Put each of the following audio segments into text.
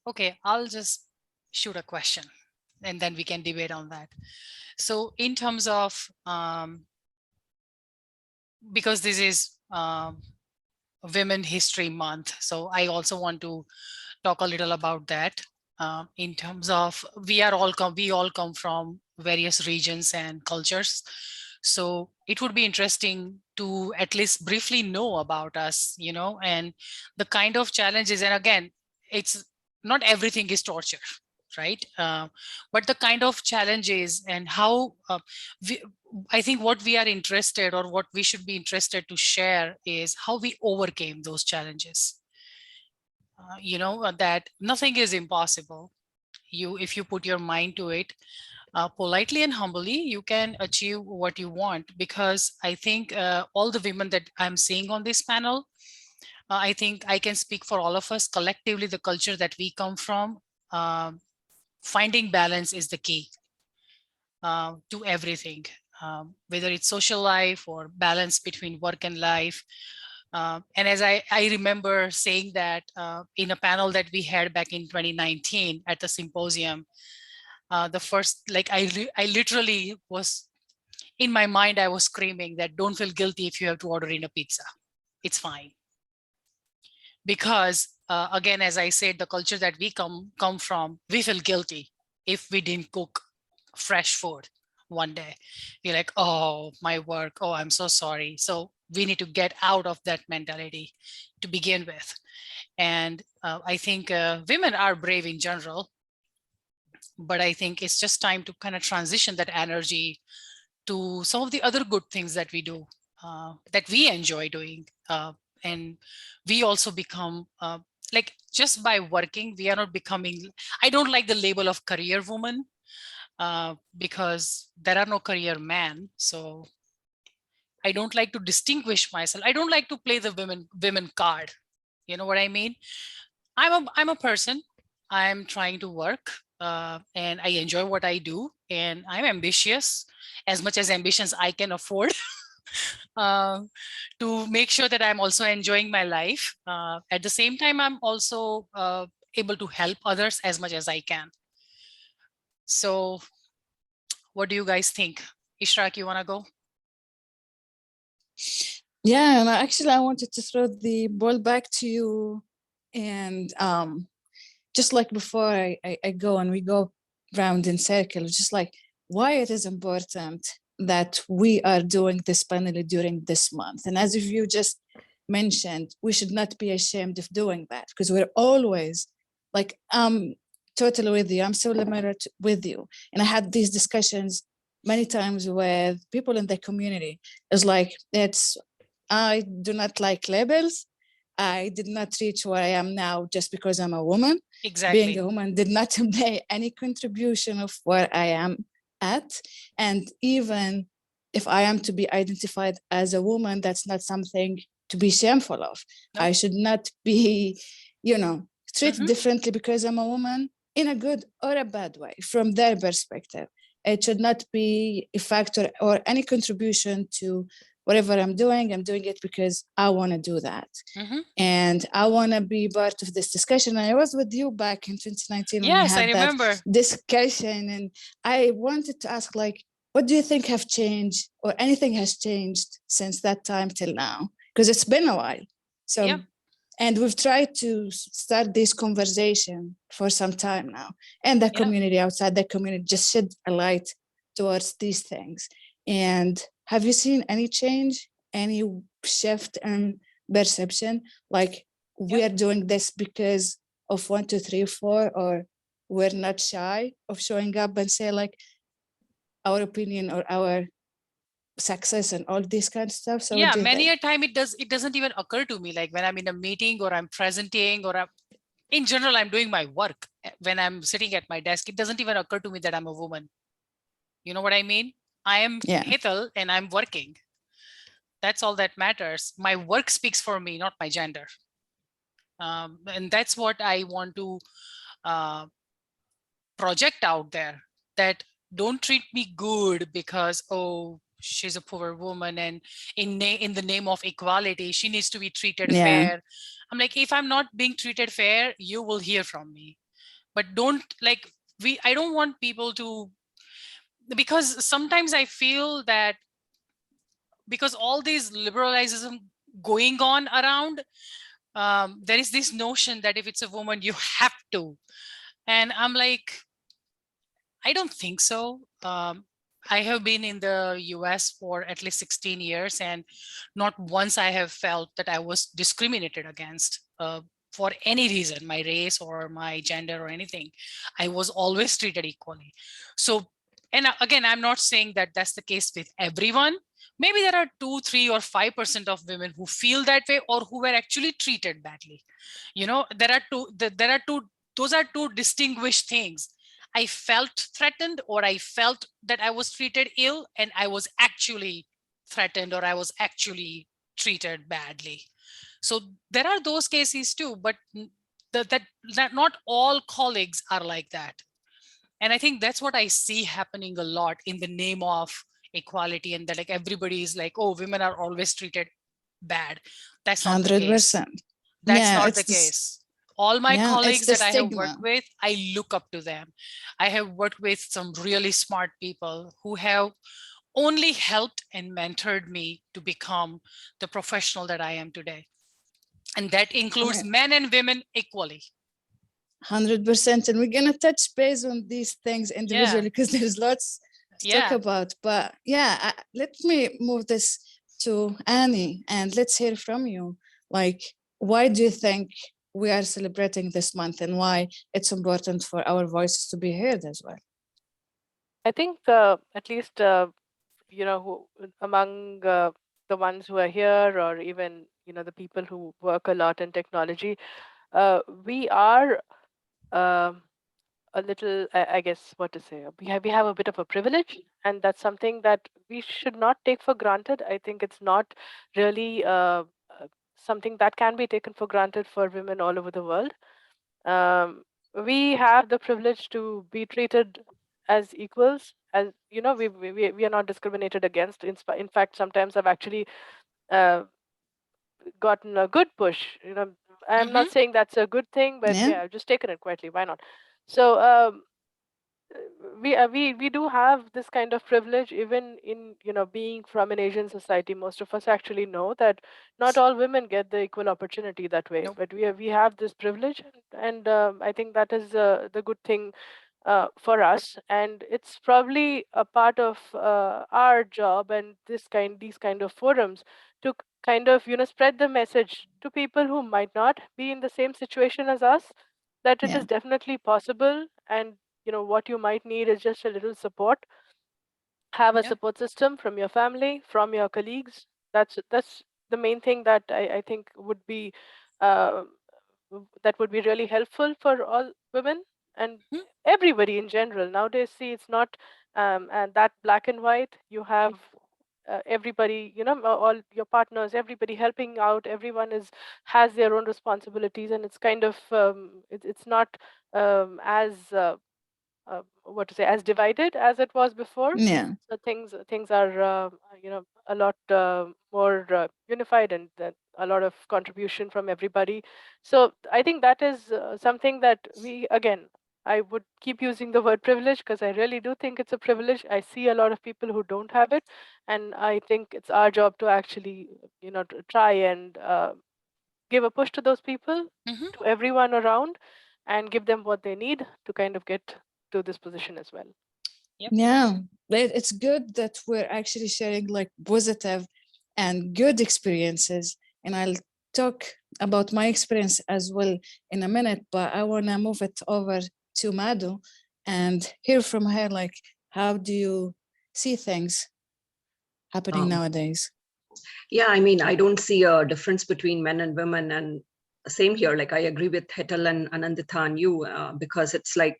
Okay, I'll just shoot a question and then we can debate on that. So in terms of, because this is Women History Month, so I also want to talk a little about that. In terms of, we all come from various regions and cultures. So it would be interesting to at least briefly know about us, and the kind of challenges. And again, it's not everything is torture, right? But the kind of challenges and how we, I think what we are interested, or what we should be interested to share, is how we overcame those challenges. That nothing is impossible. If you put your mind to it, politely and humbly, you can achieve what you want. Because I think all the women that I'm seeing on this panel, I think I can speak for all of us collectively. The culture that we come from, finding balance is the key to everything, whether it's social life or balance between work and life. And as I remember saying that in a panel that we had back in 2019 at the symposium, the first, like I literally was, in my mind, I was screaming that don't feel guilty if you have to order in a pizza. It's fine. Because again, as I said, the culture that we come from, we feel guilty if we didn't cook fresh food one day. We're like, oh, my work, oh, I'm so sorry. So we need to get out of that mentality to begin with. And I think women are brave in general, but I think it's just time to kind of transition that energy to some of the other good things that we do, that we enjoy doing. And we also become, like, just by working, we are not becoming, I don't like the label of career woman, because there are no career men. So I don't like to distinguish myself. I don't like to play the women card. You know what I mean? I'm a person. I'm trying to work, and I enjoy what I do, and I'm ambitious, as much as ambitions I can afford, uh, to make sure that I'm also enjoying my life. At the same time, I'm also able to help others as much as I can. So what do you guys think? Ishraq, you want to go? Yeah, and actually, I wanted to throw the ball back to you. And just like before I go and we go round in circles, just like why it is important that we are doing this panel during this month. And as if you just mentioned, we should not be ashamed of doing that, because we're always like, totally with you. I'm so similar with you. And I had these discussions many times with people in the community. It's like, I do not like labels. I did not reach where I am now just because I'm a woman. Exactly. Being a woman did not make any contribution of where I am at. And even if I am to be identified as a woman, that's not something to be shameful of. No. I should not be, treated differently because I'm a woman, in a good or a bad way, from their perspective. It should not be a factor or any contribution to whatever I'm doing it because I want to do that. And I want to be part of this discussion. I was with you back in 2019 when we had that discussion. And I wanted to ask, like, what do you think have changed, or anything has changed since that time till now? Because it's been a while. So, yeah. And we've tried to start this conversation for some time now. And the community, outside the community, just shed a light towards these things. And have you seen any change, any shift in perception? Like, we are doing this because of 1, 2, 3, 4, or we're not shy of showing up and say, like, our opinion or our success and all this kind of stuff. So yeah, many a time it doesn't even occur to me, like when I'm in a meeting or I'm presenting or in general, I'm doing my work. When I'm sitting at my desk, it doesn't even occur to me that I'm a woman. You know what I mean? I am Hetal and I'm working. That's all that matters. My work speaks for me, not my gender. And that's what I want to project out there, that don't treat me good because, oh, she's a poor woman and in the name of equality, she needs to be treated fair. I'm like, if I'm not being treated fair, you will hear from me. but don't like I don't want people to, because sometimes I feel that because all these liberalism going on around, there is this notion that if it's a woman, you have to. And I'm like, I don't think so. I have been in the US for at least 16 years, and not once I have felt that I was discriminated against for any reason, my race or my gender or anything. I was always treated equally. So, and again, I'm not saying that that's the case with everyone. Maybe there are 2, 3, or 5% of women who feel that way or who were actually treated badly. You know, those are two distinguished things. I felt threatened, or I felt that I was treated ill, and I was actually threatened, or I was actually treated badly. So there are those cases too, but that not all colleagues are like that. And I think that's what I see happening a lot in the name of equality, and that like everybody is like, oh, women are always treated bad. That's not the case. 100%. That's Yeah, not it's the this. case. All my Yeah, it's colleagues the that I have worked stigma. with, I look up to them. I have worked with some really smart people who have only helped and mentored me to become the professional that I am today. And that includes men and women equally. 100%. And we're gonna touch base on these things individually because there's lots to talk about. But yeah, let me move this to Annie, and let's hear from you. Like, why do you think we are celebrating this month, and why it's important for our voices to be heard as well? I think at least among the ones who are here, or even the people who work a lot in technology, we are a little, I guess, what to say. We have a bit of a privilege, and that's something that we should not take for granted. I think it's not really something that can be taken for granted for women all over the world. We have the privilege to be treated as equals, as we are not discriminated against. In fact, sometimes I've actually gotten a good push. I'm not saying that's a good thing, but yeah, I've just taken it quietly. Why not? So we do have this kind of privilege, even in being from an Asian society. Most of us actually know that not all women get the equal opportunity that way. Nope. But we have this privilege, and I think that is the good thing for us, and it's probably a part of our job and these kind of forums to kind of spread the message to people who might not be in the same situation as us, that it is definitely possible. And what you might need is just a little support. Have a support system from your family, from your colleagues. That's the main thing that I think would be uh, that would be really helpful for all women and everybody in general. Nowadays, see, it's not and that black and white. You have everybody, all your partners, everybody helping out. Everyone has their own responsibilities, and it's kind of it's not as what to say, as divided as it was before. Yeah. So things are a lot more unified, and a lot of contribution from everybody. So I think that is something that we, again, I would keep using the word privilege, because I really do think it's a privilege. I see a lot of people who don't have it, and I think it's our job to actually to try and give a push to those people, to everyone around, and give them what they need to kind of get to this position as well. Yeah, it's good that we're actually sharing like positive and good experiences, and I'll talk about my experience as well in a minute, but I want to move it over to Madhu and hear from her, like, how do you see things happening nowadays? Yeah, I mean, I don't see a difference between men and women, and same here. Like, I agree with Hetal and Anindita and you, because it's like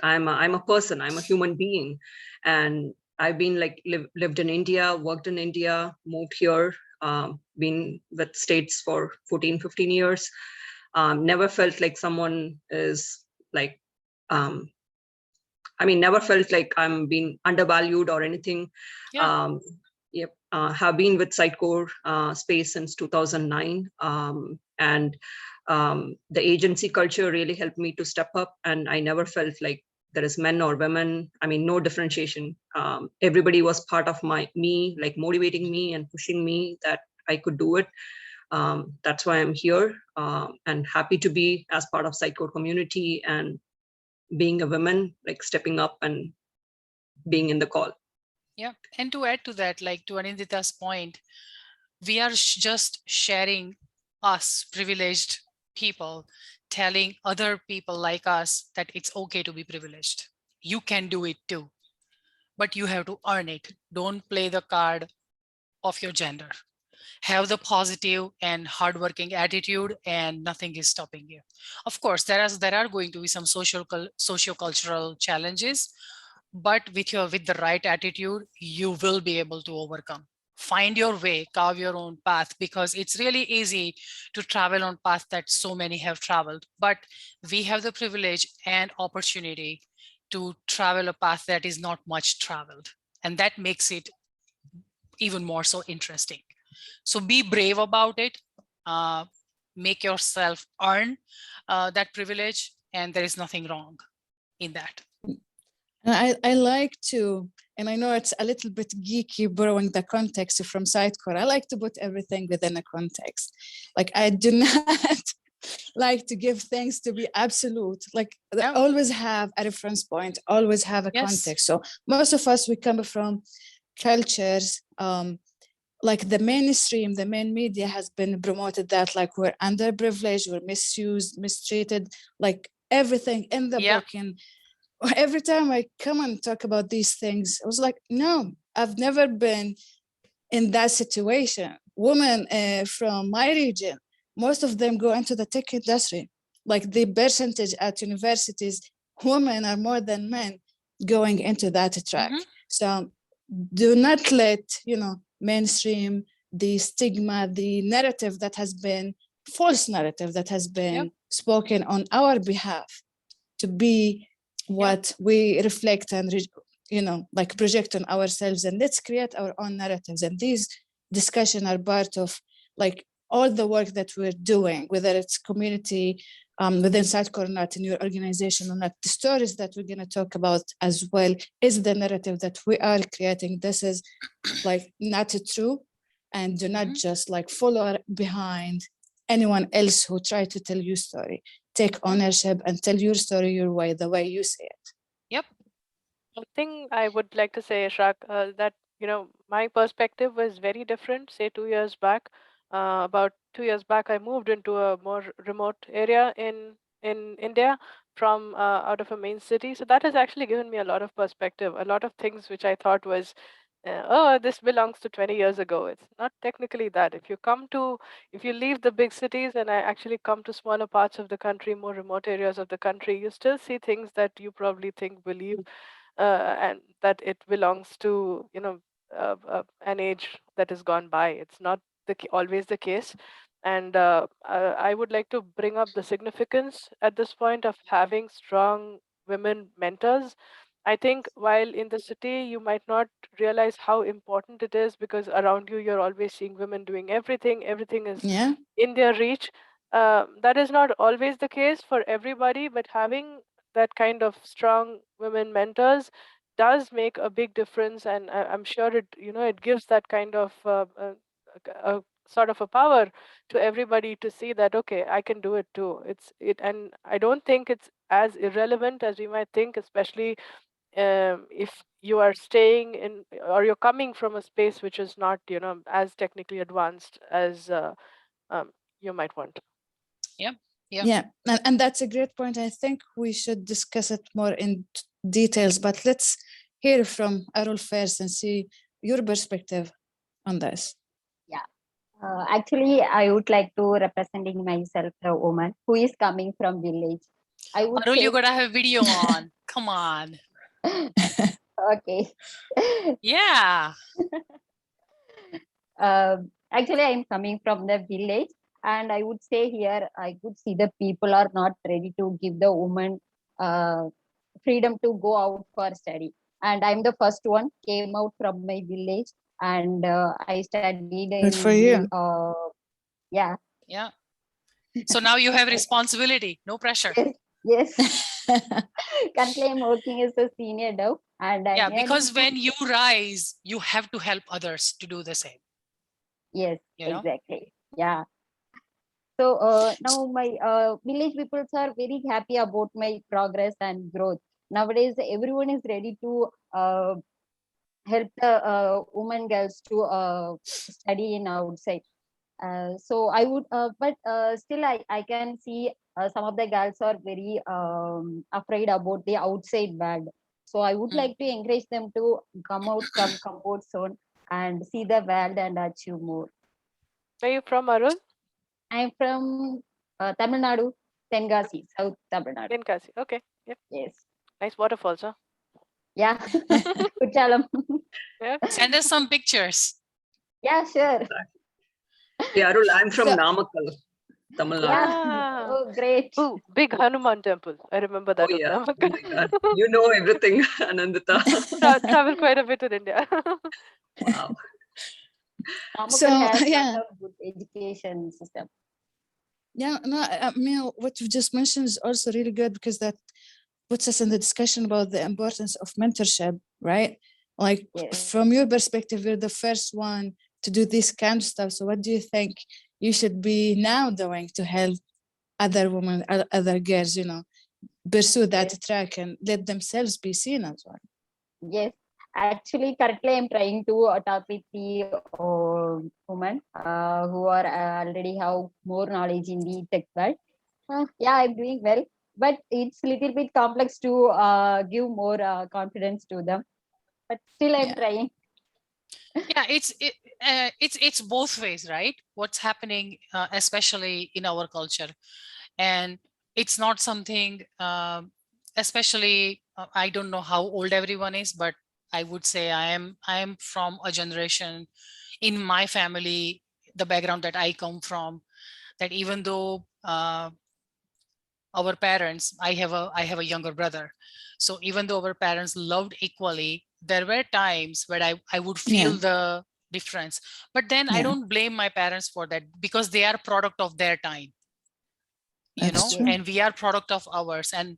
I'm a person, I'm a human being, and I've been like lived in India, worked in India, moved here, been with states for 14, 15 years. Never felt like someone is like, I mean, never felt like I'm being undervalued or anything. Yeah. Yep. have been with Sitecore space since 2009. And the agency culture really helped me to step up, and I never felt like there is men or women. I mean, no differentiation. Everybody was part of me, like motivating me and pushing me that I could do it. That's why I'm here, and happy to be as part of Sitecore community and being a woman, like stepping up and being in the call. Yeah, and to add to that, like to Anindita's point, we are just sharing us privileged people, telling other people like us that it's okay to be privileged. You can do it too, but you have to earn it. Don't play the card of your gender. Have the positive and hardworking attitude, and nothing is stopping you. Of course, there are going to be some socio-cultural challenges, but with the right attitude, you will be able to overcome. Find your way, carve your own path, because it's really easy to travel on path that so many have traveled. But we have the privilege and opportunity to travel a path that is not much traveled, and that makes it even more so interesting. So be brave about it. Make yourself earn that privilege, and there is nothing wrong in that. I like to, and I know it's a little bit geeky borrowing the context from Sitecore. I like to put everything within a context. Like I do not like to give things to be absolute. Like Yeah. always have a reference point, always have a Yes. context. So most of us, we come from cultures, like the mainstream, the main media has been promoted that like we're underprivileged, we're misused, mistreated, like everything in the book. And every time I come and talk about these things, I was like, no, I've never been in that situation. Women from my region, most of them go into the tech industry. Like the percentage at universities, women are more than men going into that track. So do not let, mainstream, the stigma, the narrative that has been, false narrative that has been spoken on our behalf to be what we reflect and, like project on ourselves, and let's create our own narratives. And these discussions are part of like all the work that we're doing, whether it's community within Sitecore or not, in your organization or not. The stories that we're going to talk about as well is the narrative that we are creating. This is like not true, and do not just like follow behind anyone else who try to tell you story. Take ownership and tell your story your way, the way you see it. Yep. One thing I would like to say, Ishraq, that my perspective was very different. Say 2 years back, about 2 years back, I moved into a more remote area in India from out of a main city. So that has actually given me a lot of perspective. A lot of things which I thought was, oh, this belongs to 20 years ago. It's not technically that. If you leave the big cities and I actually come to smaller parts of the country, more remote areas of the country, you still see things that you probably believe and that it belongs to an age that has gone by. It's not always the case. And I would like to bring up the significance at this point of having strong women mentors. I think while in the city, you might not realize how important it is, because around you, you're always seeing women doing everything. Everything is in their reach. That is not always the case for everybody, but having that kind of strong women mentors does make a big difference. And I'm sure it gives that kind of a sort of a power to everybody to see that, okay, I can do it too. And I don't think it's as irrelevant as we might think, especially if you are staying in, or you're coming from a space which is not as technically advanced as you might want. Yeah, and that's a great point. I think we should discuss it more in details, but let's hear from Arul first and see your perspective on this. Yeah, actually, I would like to representing myself a woman who is coming from village. I would Arul, say... you gotta have video on. Come on. Okay. Yeah. Actually, I'm coming from the village, and I would say here I could see the people are not ready to give the woman freedom to go out for study. And I'm the first one came out from my village, and I studied Good for in you. the yeah. Yeah. So now you have responsibility, no pressure. Yes. Currently, I'm working as a senior dev, and I'm Yeah, earning because when you rise, you have to help others to do the same. yes, You know? exactly. Yeah. So now my village peoples are very happy about my progress and growth. Nowadays, everyone is ready to help the women girls to study in outside. So I would, but still I can see some of the girls are very afraid about the outside world. So I would Mm. like to encourage them to come out from comfort zone and see the world and achieve more. Where are you from, Arul? I'm from Tamil Nadu, Tenkasi, South Tamil Nadu. Tenkasi. Okay. Yep. Yes. Nice waterfalls, huh? Yeah. Kuchalam. Yeah. Send us some pictures. Yeah, sure. Yeah, Arul, I'm from So- Namakkal, Tamil Nadu. Yeah. Ah. Oh, great. Oh, big Hanuman temple. I remember that. Oh, of yeah. Oh Namakkal. my God. You know everything, Anindita. Travel quite a bit in India. Wow. Namakkal So, has yeah. lot of good education system. Yeah, no, I mean, what you just mentioned is also really good because that puts us in the discussion about the importance of mentorship, right? Like Yes. from your perspective, you're the first one to do this kind of stuff. So what do you think you should be now doing to help other women, other girls, you know, pursue that track and let themselves be seen as well? Yes, actually, currently I'm trying to talk with the women who are already have more knowledge in the tech world. Yeah, I'm doing well, but it's little bit complex to give more confidence to them. But still, I'm Yeah. trying. Yeah, it's both ways, right? What's happening, especially in our culture, and it's not something, especially I don't know how old everyone is, but I would say I am from a generation in my family, the background that I come from, that even though our parents, I have a younger brother, so even though our parents loved equally, there were times where I would feel the difference, but then I don't blame my parents for that, because they are product of their time, you That's know, true. and we are product of ours, and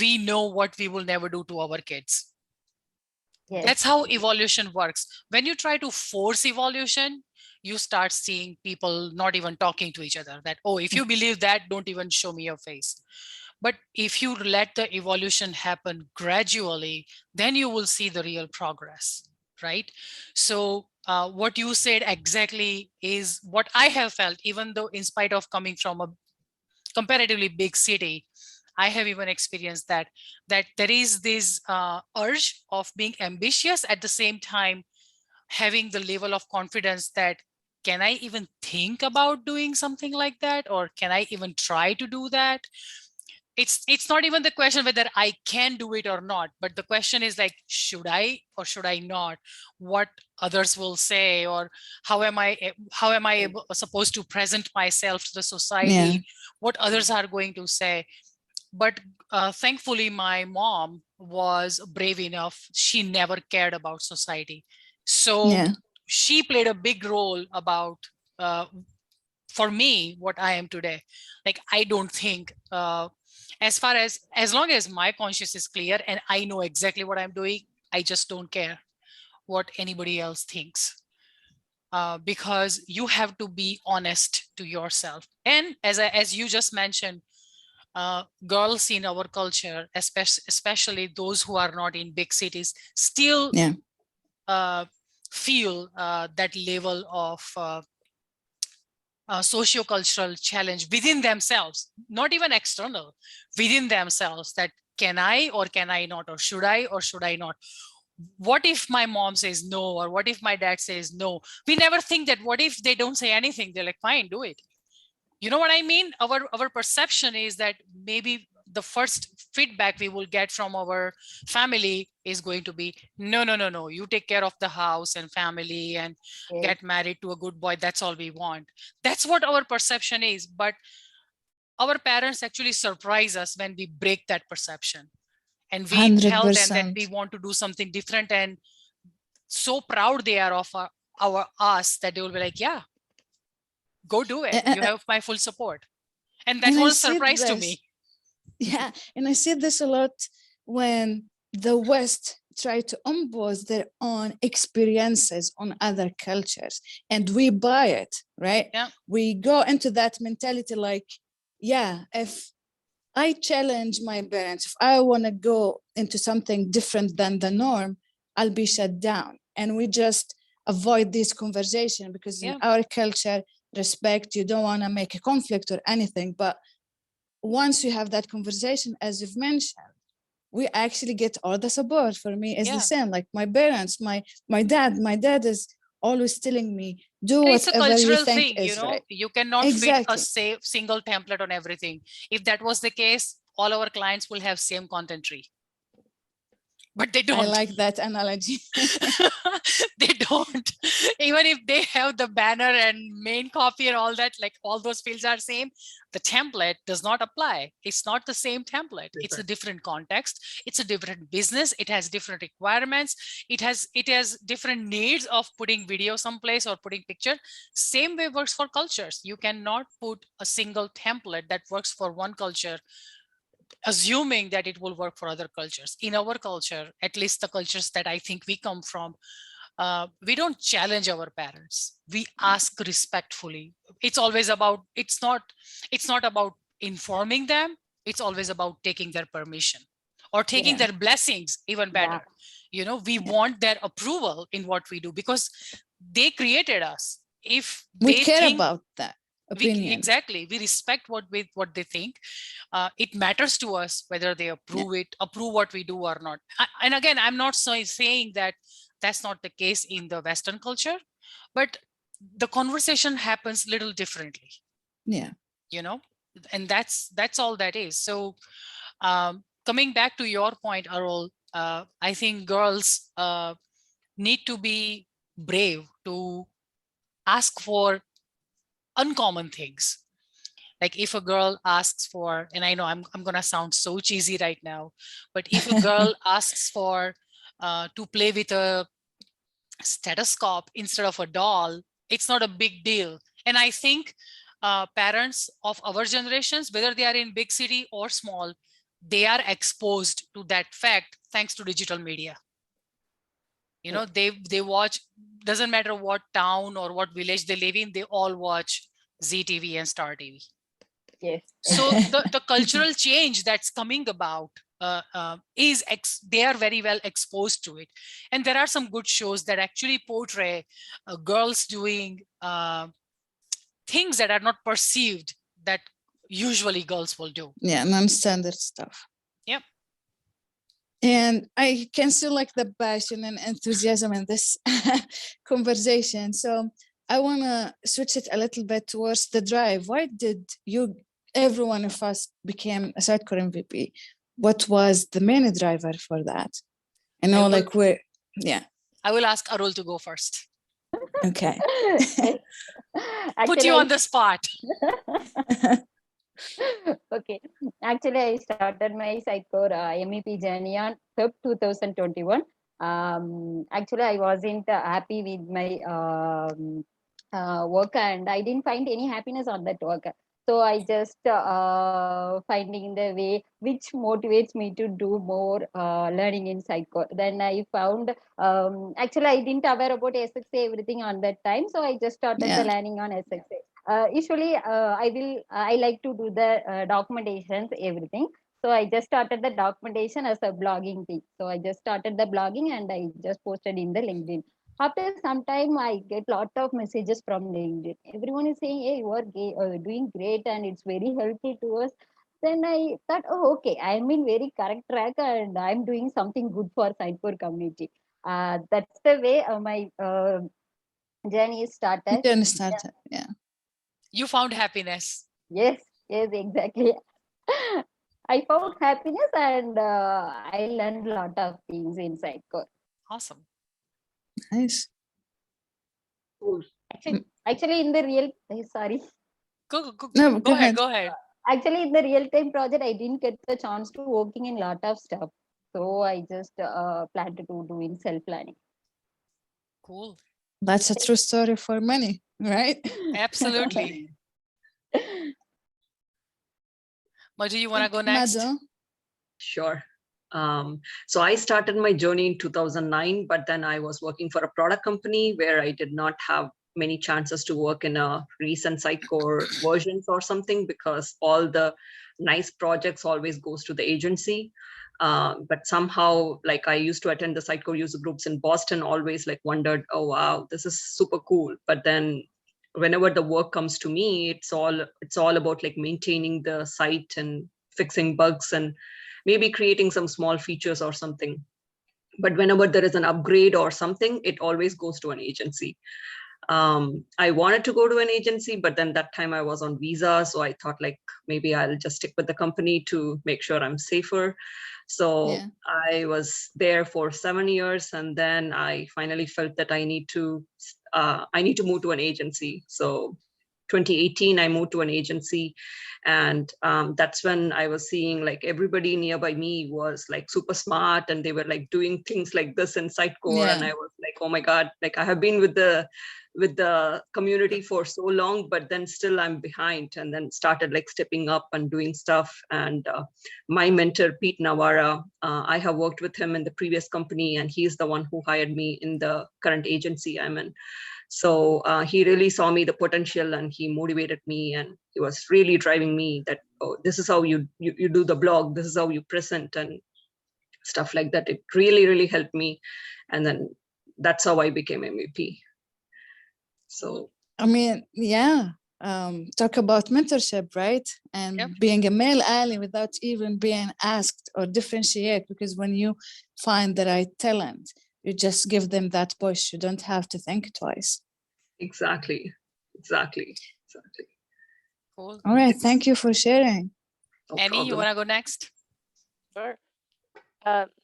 we know what we will never do to our kids. Yes. That's how evolution works. When you try to force evolution, you start seeing people not even talking to each other, that, oh, if you believe that, don't even show me your face. But if you let the evolution happen gradually, then you will see the real progress, right? So what you said exactly is what I have felt, even though in spite of coming from a comparatively big city, I have even experienced that there is this urge of being ambitious, at the same time having the level of confidence that, can I even think about doing something like that, or can I even try to do that? It's not even the question whether I can do it or not, but the question is like, should I or should I not? What others will say, or how am I supposed to present myself to the society? What others are going to say? But thankfully, my mom was brave enough. She never cared about society. So she played a big role about, for me, what I am today. Like, I don't think, as long as my conscience is clear and I know exactly what I'm doing, I just don't care what anybody else thinks. Because you have to be honest to yourself. And as you just mentioned, girls in our culture, especially those who are not in big cities, still feel that level of socio-cultural challenge within themselves, not even external, within themselves, that can I or can I not, or should I or should I not? What if my mom says no, or what if my dad says no? We never think that, what if they don't say anything? They're like, fine, do it. You know what I mean? Our perception is that maybe the first feedback we will get from our family is going to be, no, you take care of the house and family and get married to a good boy. That's all we want. That's what our perception is. But our parents actually surprise us when we break that perception, and we tell them that we want to do something different, and so proud they are of us that they will be like, yeah, go do it. You have my full support. And that And I was a see surprise to this. me. Yeah, and I see this a lot when the West try to impose their own experiences on other cultures, and we buy it, right? Yeah. We go into that mentality like, yeah, if I challenge my parents, if I want to go into something different than the norm, I'll be shut down. And we just avoid this conversation because in our culture, respect, you don't want to make a conflict or anything. But once you have that conversation, as you've mentioned, we actually get all the support. For me is the same. Like my parents, my dad is always telling me, do And it's a whatever you cultural think thing, is right. you cannot fit a Exactly. single template on everything. If that was the case, all our clients will have same content tree. But they don't. I like that analogy. They don't. Even if they have the banner and main copy and all that, like all those fields are same, the template does not apply. It's not the same template. It's a different context. It's a different business. It has different requirements. It has different needs of putting video someplace or putting picture. Same way works for cultures. You cannot put a single template that works for one culture assuming that it will work for other cultures. In our culture, at least the cultures that I think we come from, we don't challenge our parents. We ask respectfully. It's always about, it's not about informing them. It's always about taking their permission or taking their blessings, even better. We want their approval in what we do because they created us. If we they care think, about that opinion. Exactly. We respect what they think. It matters to us whether they approve what we do or not. And again, I'm not saying that that's not the case in the Western culture, but the conversation happens little differently. Yeah. And that's all that is. So coming back to your point, Arul, I think girls need to be brave to ask for uncommon things. Like if a girl asks for, and I know I'm going to sound so cheesy right now, but if a girl asks for to play with a stethoscope instead of a doll, it's not a big deal. And I think parents of our generations, whether they are in big city or small, they are exposed to that fact thanks to digital media. They watch, doesn't matter what town or what village they live in, they all watch ZTV and Star TV. Yes. So the cultural change that's coming about they are very well exposed to it. And there are some good shows that actually portray girls doing things that are not perceived that usually girls will do. Yeah, non-standard stuff. Yep. And I can see like the passion and enthusiasm in this conversation. So I want to switch it a little bit towards the drive. Why did every one of us became a Sitecore MVP? What was the main driver for that? I know I will ask Arul to go first. Okay. Put you on the spot. Okay. Actually, I started my Sitecore MEP journey on Feb 2021. Actually, I wasn't happy with my work and I didn't find any happiness on that work. So I just finding the way which motivates me to do more learning in Sitecore. Then I found, actually, I didn't aware about SXA everything on that time. So I just started the learning on SXA. Usually I like to do the documentations, everything. So I just started the documentation as a blogging thing. So I just started the blogging and I just posted in the LinkedIn. After some time, I get lot of messages from LinkedIn. Everyone is saying, hey, you are doing great and it's very helpful to us. Then I thought, oh, okay, I'm in very correct track and I'm doing something good for Sitecore community. That's the way my journey started. Yeah. You found happiness. Yes, exactly. I found happiness and I learned a lot of things in Sitecore. Awesome. Nice. Cool. Actually, in the real, sorry. Go ahead. Actually, in the real-time project, I didn't get the chance to working in a lot of stuff. So I just planned to do in self-planning. Cool. That's a true story for many, right? Absolutely. Madhu, you want to go next? Madhu? Sure. So I started my journey in 2009, but then I was working for a product company where I did not have many chances to work in a recent Sitecore versions or something, because all the nice projects always goes to the agency. But somehow, like, I used to attend the Sitecore user groups in Boston, always like wondered, oh wow, this is super cool. But then whenever the work comes to me, it's all about like maintaining the site and fixing bugs and maybe creating some small features or something. But whenever there is an upgrade or something, it always goes to an agency. I wanted to go to an agency, but then that time I was on visa. So I thought like, maybe I'll just stick with the company to make sure I'm safer. So Yeah. I was there for 7 years, and then I finally felt that I need to move to an agency. So 2018, I moved to an agency, and that's when I was seeing like everybody nearby me was like super smart, and they were like doing things like this in Sitecore, Yeah. and I was like, oh my god, like I have been with the community for so long, but then still I'm behind. And then started like stepping up and doing stuff. And my mentor Pete Navarra, I have worked with him in the previous company, and he's the one who hired me in the current agency I'm in. So he really saw me the potential, and he motivated me, and he was really driving me that, oh, this is how you do the blog, this is how you present and stuff like that. It really helped me, and then that's how I became MVP. So I mean, yeah. Talk about mentorship, right? And Yep. being a male ally without even being asked or differentiate, because when you find the right talent, you just give them that push. You don't have to think twice. exactly. Cool. All right. Thank you for sharing. No Annie, you problem. want to go next? Sure.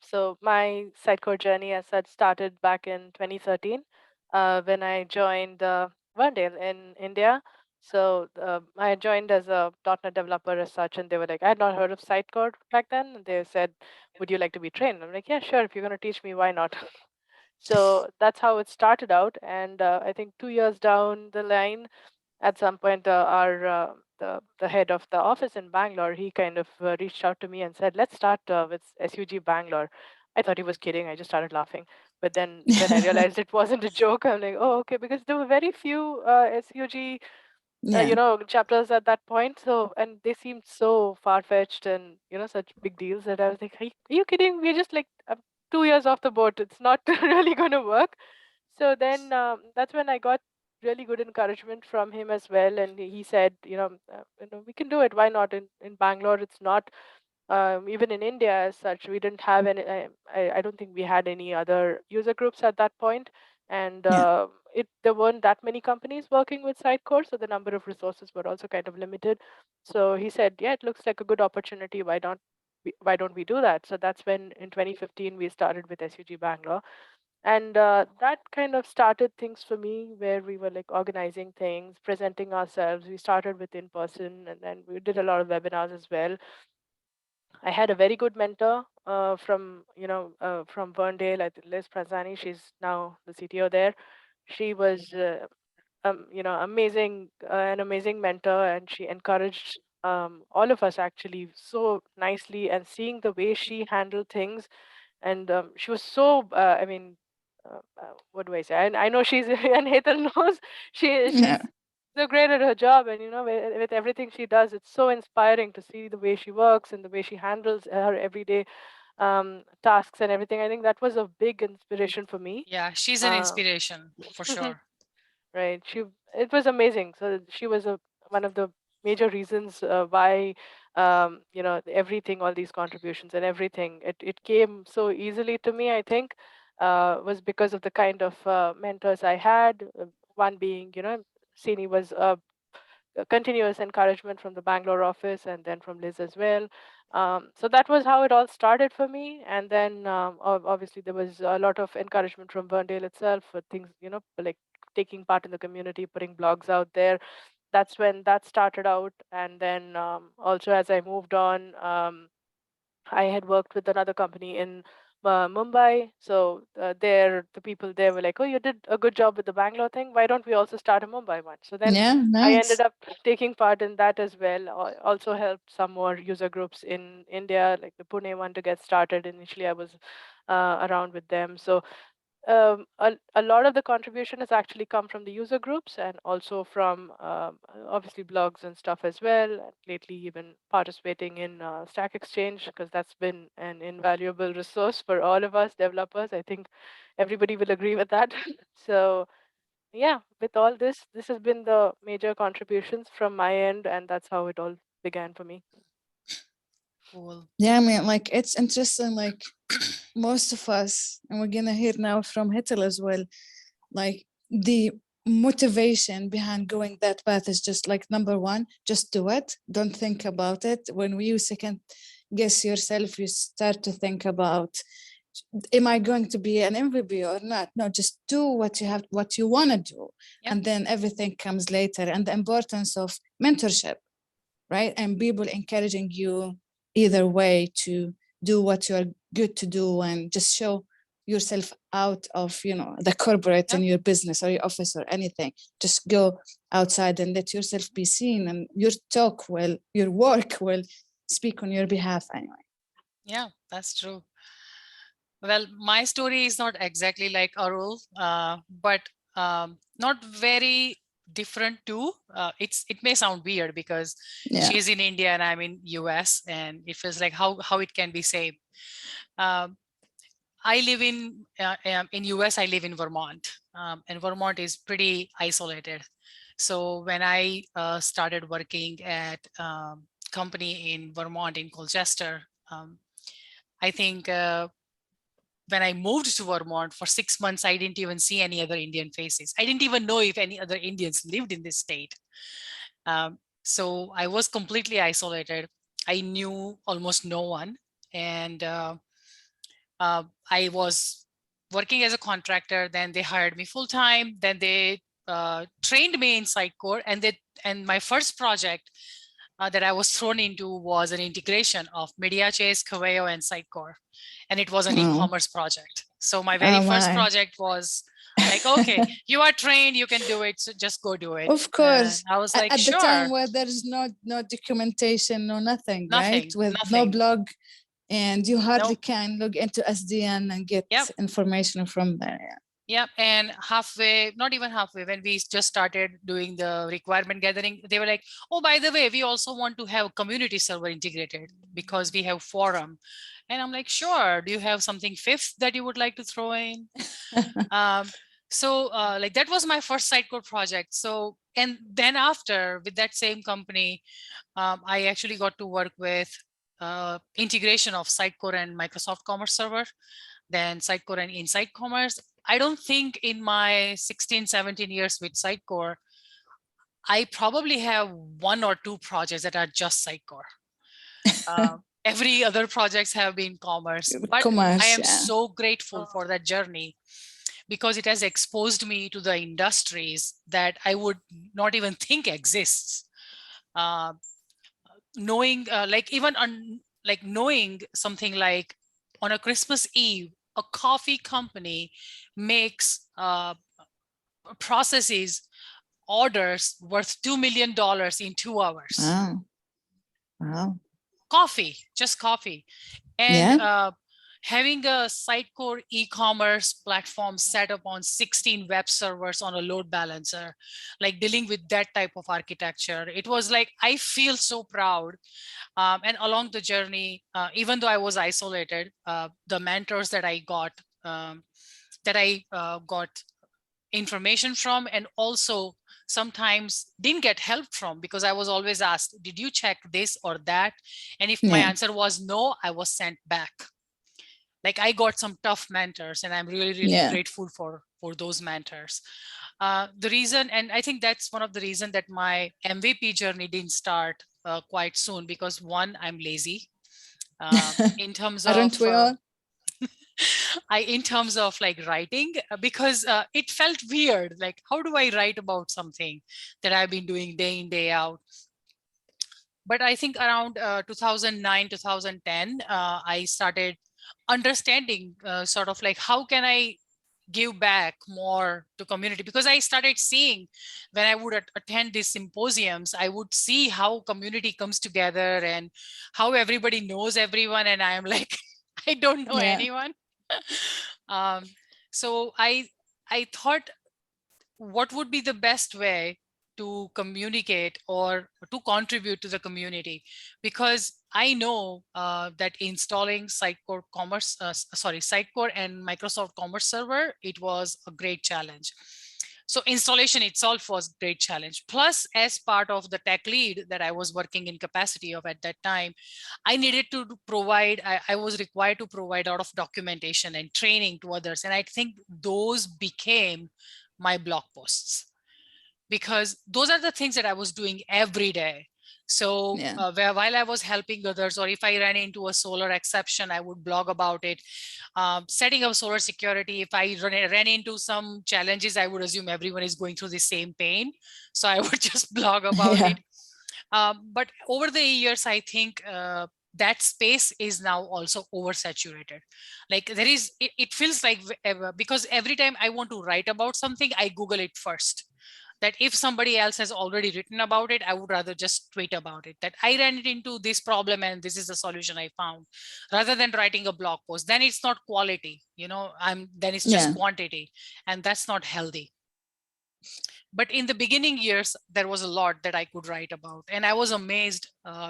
So my Sitecore journey as such started back in 2013 when I joined Verndale in India. So I joined as a .NET developer as such, and they were like, I had not heard of Sitecore back then. And they said, would you like to be trained? I'm like, yeah, sure. If you're going to teach me, why not? So that's how it started out. And I think 2 years down the line, at some point, the head of the office in Bangalore, he kind of reached out to me and said, let's start with SUG Bangalore. I thought he was kidding. I just started laughing. But then when I realized it wasn't a joke, I'm like, oh, okay, because there were very few SUG Yeah. chapters at that point. So, and they seemed so far-fetched and, such big deals that I was like, are you kidding? We're just like 2 years off the boat. It's not really going to work. So then that's when I got really good encouragement from him as well. And he said, we can do it. Why not? In Bangalore, it's not, even in India as such, we didn't have any, I don't think we had any other user groups at that point. And Yeah. there weren't that many companies working with Sitecore, so the number of resources were also kind of limited. So he said, yeah, it looks like a good opportunity. Why don't we do that? So that's when in 2015 we started with SUG Bangalore. And that kind of started things for me, where we were like organizing things, presenting ourselves. We started with in person, and then we did a lot of webinars as well. I had a very good mentor from Verndale, Liz Pranzani. She's now the CTO there. She was amazing, an amazing mentor, and she encouraged all of us actually so nicely. And seeing the way she handled things, and she was so what do I say? I know she's and Hetal knows she's Yeah. so great at her job, and with everything she does, it's so inspiring to see the way she works and the way she handles her everyday tasks and everything. I think that was a big inspiration for me. Yeah, she's an inspiration for sure. Right. It was amazing. So she was one of the major reasons why everything, all these contributions and everything, it came so easily to me. I think was because of the kind of mentors I had. One being, Sini was a continuous encouragement from the Bangalore office, and then from Liz as well. So that was how it all started for me. And then obviously there was a lot of encouragement from Verndale itself for things, like taking part in the community, putting blogs out there. That's when that started out. And then also as I moved on, I had worked with another company in Mumbai. So the people there were like, oh, you did a good job with the Bangalore thing. Why don't we also start a Mumbai one? So then Yeah, I nice. ended up taking part in that as well. Also helped some more user groups in India, like the Pune one, to get started. Initially, I was around with them. So a lot of the contribution has actually come from the user groups and also from obviously blogs and stuff as well. And lately, even participating in Stack Exchange, because that's been an invaluable resource for all of us developers. I think everybody will agree with that. So yeah, with all this, this has been the major contributions from my end, and that's how it all began for me. Cool. Yeah, I mean, like it's interesting. Like most of us, and we're gonna hear now from Hetal as well. Like the motivation behind going that path is just like number one, just do it. Don't think about it. When you second guess yourself, you start to think about, am I going to be an MVP or not? No, just do what you have, what you want to do, Yep. and then everything comes later. And the importance of mentorship, right? And people encouraging you either way to do what you're good to do and just show yourself out of, you know, the corporate Yep. in your business or your office or anything. Just go outside and let yourself be seen, and your talk will, your work will speak on your behalf anyway. Yeah, that's true. Well, my story is not exactly like Arul, but not very different too. It may sound weird because Yeah. she's in India and I'm in US, and it feels like how it can be same. I live in US. I live in Vermont, and Vermont is pretty isolated. So when I started working at company in Vermont in Colchester, I think when I moved to Vermont for 6 months, I didn't even see any other Indian faces. I didn't even know if any other Indians lived in this state. So I was completely isolated. I knew almost no one. And I was working as a contractor. Then they hired me full time. Then they trained me in Sitecore. And my first project that I was thrown into was an integration of MediaChase, Coveo, and Sitecore. And it was an e-commerce project. So my very first project was like, okay, you are trained, you can do it, so just go do it. Of course. I was like, at sure. the time where there's no documentation, no nothing, right? With no blog, and you hardly can log into SDN and get information from there. Yeah. Yep. And halfway, not even halfway, when we just started doing the requirement gathering, they were like, oh, by the way, we also want to have community server integrated because we have forum. And I'm like, sure. Do you have something fifth that you would like to throw in? So like that was my first Sitecore project. So, and then after with that same company, I actually got to work with integration of Sitecore and Microsoft Commerce Server, then Sitecore and Insight Commerce. I don't think in my 16, 17 years with Sitecore, I probably have 1 or 2 projects that are just Sitecore. Every other projects have been commerce, but I am so grateful for that journey because it has exposed me to the industries that I would not even think exists. Knowing like even on like knowing something like on a Christmas Eve, a coffee company makes processes orders worth $2 million in 2 hours. Wow. Coffee, just coffee. And having a Sitecore e-commerce platform set up on 16 web servers on a load balancer, like dealing with that type of architecture, it was like, I feel so proud. And along the journey, even though I was isolated, the mentors that I got information from, and also sometimes didn't get help from, because I was always asked, did you check this or that? And if my answer was no, I was sent back. Like I got some tough mentors, and I'm really grateful for those mentors. The reason, and I think that's one of the reasons that my MVP journey didn't start quite soon, because one, I'm lazy in terms of Aren't we all? in terms of like writing, because it felt weird. Like, how do I write about something that I've been doing day in, day out? But I think around 2009, 2010, I started understanding sort of like, how can I give back more to community? Because I started seeing when I would attend these symposiums, I would see how community comes together and how everybody knows everyone. And I am like, I don't know anyone. um, so I thought, what would be the best way to communicate or to contribute to the community? Because I know that installing Sitecore Commerce, Sitecore and Microsoft Commerce Server, it was a great challenge. So installation itself was a great challenge. Plus, as part of the tech lead that I was working in capacity of at that time, I needed to provide, I was required to provide a lot of documentation and training to others. And I think those became my blog posts, because those are the things that I was doing every day. So while I was helping others, or if I ran into a solar exception, I would blog about it. Setting up solar security, if I ran into some challenges, I would assume everyone is going through the same pain. So I would just blog about it. But over the years, I think that space is now also oversaturated. Like there is, it feels like, because every time I want to write about something, I Google it first. That if somebody else has already written about it, I would rather just tweet about it, that I ran into this problem and this is the solution I found, rather than writing a blog post. Then it's not quality, then it's just quantity, and that's not healthy. But in the beginning years, there was a lot that I could write about. And I was amazed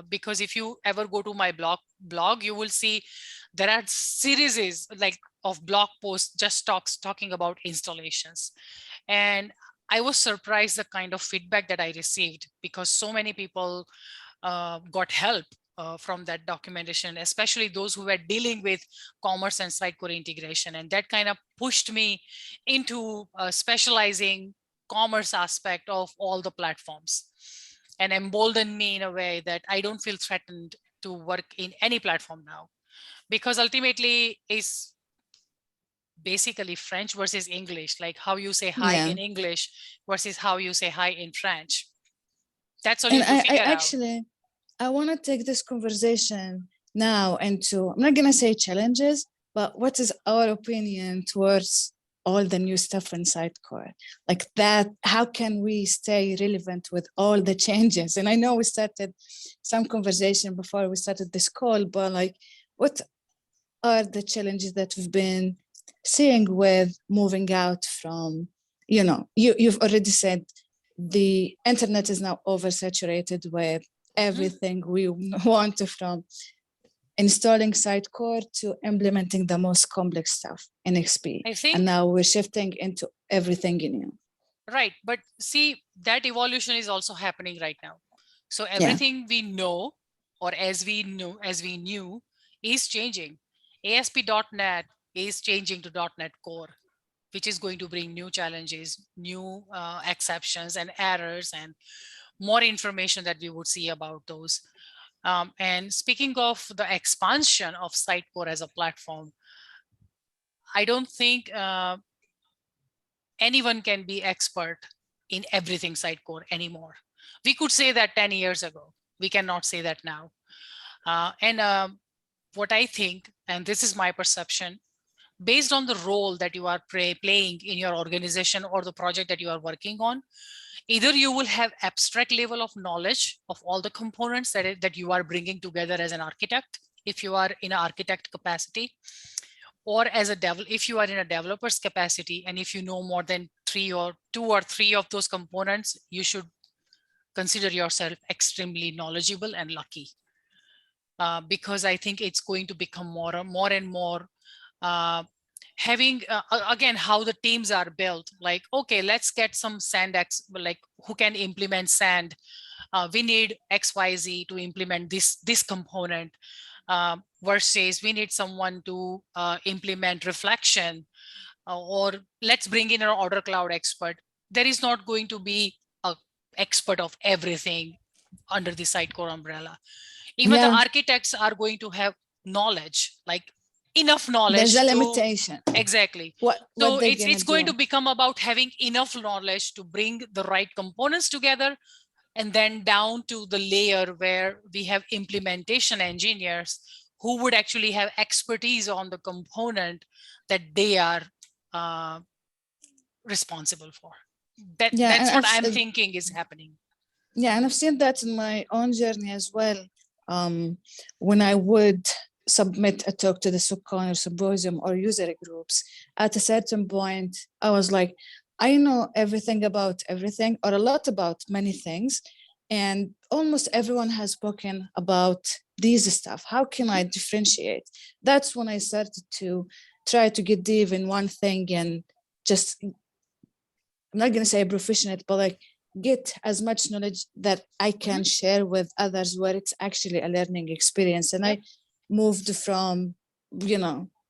because if you ever go to my blog, you will see there are series like of blog posts just talking about installations. And I was surprised the kind of feedback that I received, because so many people got help from that documentation, especially those who were dealing with commerce and Sitecore integration. And that kind of pushed me into specializing commerce aspect of all the platforms, and emboldened me in a way that I don't feel threatened to work in any platform now, because ultimately it's basically French versus English, like how you say hi in English versus how you say hi in French. That's all you have to figure out. I want to take this conversation now into, I'm not going to say challenges, but what is our opinion towards all the new stuff in Sitecore? Like that, how can we stay relevant with all the changes? And I know we started some conversation before we started this call, but like, what are the challenges that we've been seeing with moving out from, you've already said the internet is now oversaturated with everything we want to, from installing Sitecore to implementing the most complex stuff in XP. And now we're shifting into everything new. Right. But see, that evolution is also happening right now. So everything we know, or as we knew, is changing. ASP.NET is changing to .NET Core, which is going to bring new challenges, new exceptions and errors, and more information that we would see about those. And speaking of the expansion of Sitecore as a platform, I don't think anyone can be expert in everything Sitecore anymore. We could say that 10 years ago. We cannot say that now. What I think, and this is my perception, based on the role that you are playing in your organization or the project that you are working on, either you will have abstract level of knowledge of all the components that you are bringing together as an architect, if you are in an architect capacity, or as a if you are in a developer's capacity, and if you know more than two or three of those components, you should consider yourself extremely knowledgeable and lucky. Because I think it's going to become more and more having again, how the teams are built. Like, okay, let's get some like who can implement sand. We need XYZ to implement this component, versus we need someone to implement reflection, or let's bring in an order cloud expert. There is not going to be an expert of everything under the Sitecore umbrella. Even the architects are going to have knowledge, like enough knowledge. There's a limitation. Exactly. So it's going to become about having enough knowledge to bring the right components together, and then down to the layer where we have implementation engineers who would actually have expertise on the component that they are responsible for. That's what I'm thinking is happening. Yeah, and I've seen that in my own journey as well. When I would submit a talk to the SUCCON or symposium or user groups, at a certain point, I was like, I know everything about everything, or a lot about many things, and almost everyone has spoken about these stuff. How can I differentiate? That's when I started to try to get deep in one thing and just, I'm not going to say proficient, but like get as much knowledge that I can share with others where it's actually a learning experience. And I moved from,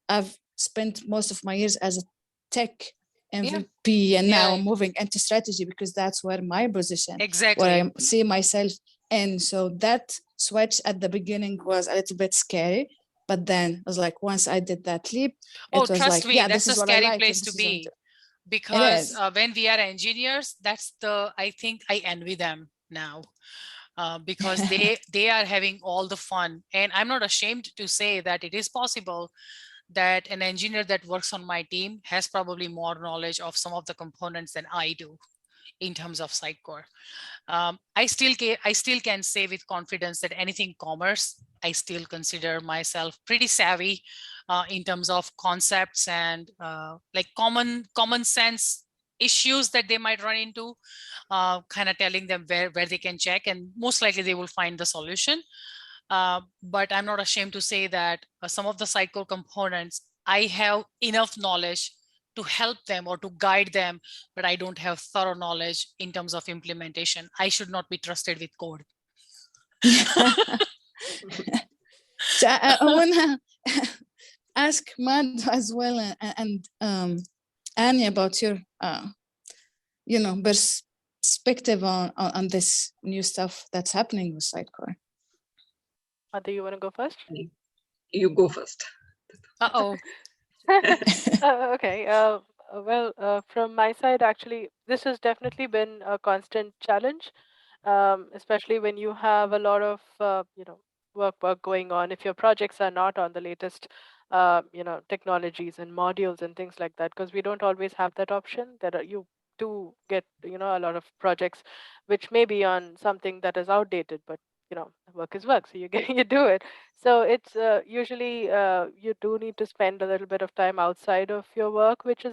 I've spent most of my years as a tech MVP, and now I'm moving into strategy because that's where my position, where I see myself in. So that switch at the beginning was a little bit scary, but then I was like, once I did that leap, it was trust like, me, yeah, that's this a is what I scary like. place to be. Because when we are engineers, I think I envy them now, because they are having all the fun. And I'm not ashamed to say that it is possible that an engineer that works on my team has probably more knowledge of some of the components than I do in terms of Sitecore. I still can say with confidence that anything commerce, I still consider myself pretty savvy in terms of concepts and like common sense issues that they might run into, kind of telling them where they can check, and most likely they will find the solution. But I'm not ashamed to say that some of the Sitecore components, I have enough knowledge to help them or to guide them, but I don't have thorough knowledge in terms of implementation. I should not be trusted with code. So I want to ask Madhu as well, and Annie, about your perspective on this new stuff that's happening with Sitecore. Madhu, you want to go first? You go first. Okay. Well, from my side, actually, this has definitely been a constant challenge, especially when you have a lot of work going on. If your projects are not on the latest technologies and modules and things like that, because we don't always have that option. You do get a lot of projects which may be on something that is outdated, but work is work, so you get you do it. So it's usually you do need to spend a little bit of time outside of your work, which